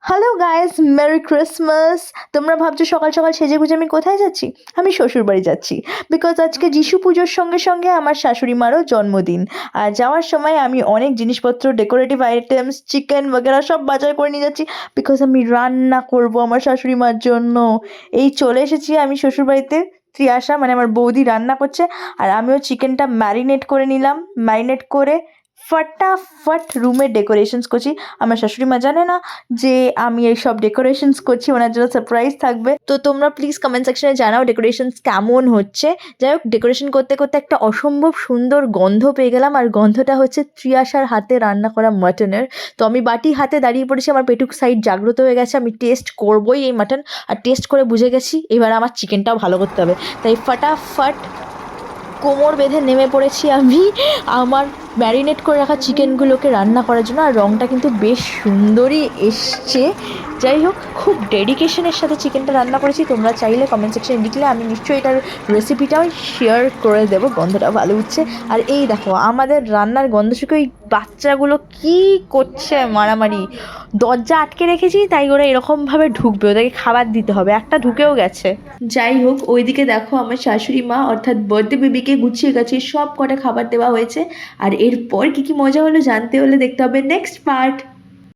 Hello guys, merry Christmas. তোমরা ভাবছো সকাল সকাল সেজে গুজে আমি কোথায় যাচ্ছি? আমি শ্বশুর বাড়ি যাচ্ছি, বিকজ আজকে যিশু পুজোর সঙ্গে সঙ্গে আমার শাশুড়ি মারও জন্মদিন। আর যাওয়ার সময় আমি অনেক জিনিসপত্র, ডেকোরেটিভ আইটেমস, চিকেন বগেরা সব বাজার করে নিয়ে যাচ্ছি, বিকজ আমি রান্না করব আমার শাশুড়ি মার জন্য। এই চলে এসেছি আমি শ্বশুর বাড়িতে। ত্রিয়াশা মানে আমার বৌদি রান্না করছে, আর আমিও চিকেনটা ম্যারিনেট করে নিলাম। ম্যারিনেট করে ফটাফট রুমে ডেকোরেশনস করছি। আমার শাশুড়ি মা জানে না যে আমি এইসব ডেকোরেশনস করছি, ওনার জন্য সারপ্রাইজ থাকবে। তো তোমরা প্লিজ কমেন্ট সেকশনে জানাও ডেকোরেশনস কেমন হচ্ছে। যাই হোক, ডেকোরেশন করতে করতে একটা অসম্ভব সুন্দর গন্ধ পেয়ে গেলাম, আর গন্ধটা হচ্ছে ত্রিয়াশার হাতে রান্না করা মাটনের। তো আমি বাটি হাতে দাঁড়িয়ে পড়েছি, আমার পেটুক সাইড জাগ্রত হয়ে গেছে, আমি টেস্ট করবই এই মাটন। আর টেস্ট করে বুঝে গেছি এবার আমার চিকেনটাও ভালো করতে হবে, তাই ফটাফট কোমর বেঁধে নেমে পড়েছি আমি আমার ম্যারিনেট করে রাখা চিকেনগুলোকে রান্না করার জন্য। আর রঙটা কিন্তু বেশ সুন্দরই এসছে। যাই হোক, খুব ডেডিকেশনের সাথে চিকেনটা রান্না করেছি। তোমরা চাইলে কমেন্ট সেকশনে লিখলে আমি নিশ্চয়ই এটার রেসিপিটাও শেয়ার করে দেবো। গন্ধটা ভালো উঠছে। আর এই দেখো, আমাদের রান্নার গন্ধ শুকে ওই বাচ্চাগুলো কি করছে মারামারি। দরজা আটকে রেখেছি, তাই ওরা এরকমভাবে ঢুকবে, ওদেরকে খাবার দিতে হবে। একটা ঢুকেও গেছে। যাই হোক, ওইদিকে দেখো আমার শাশুড়ি মা অর্থাৎ বার্থডে বেবিকে গুছিয়ে গাছিয়ে সব কটা খাবার দেওয়া হয়েছে। আর এরপর কী কী মজা হলো জানতে হলে দেখতে হবে নেক্সট পার্ট।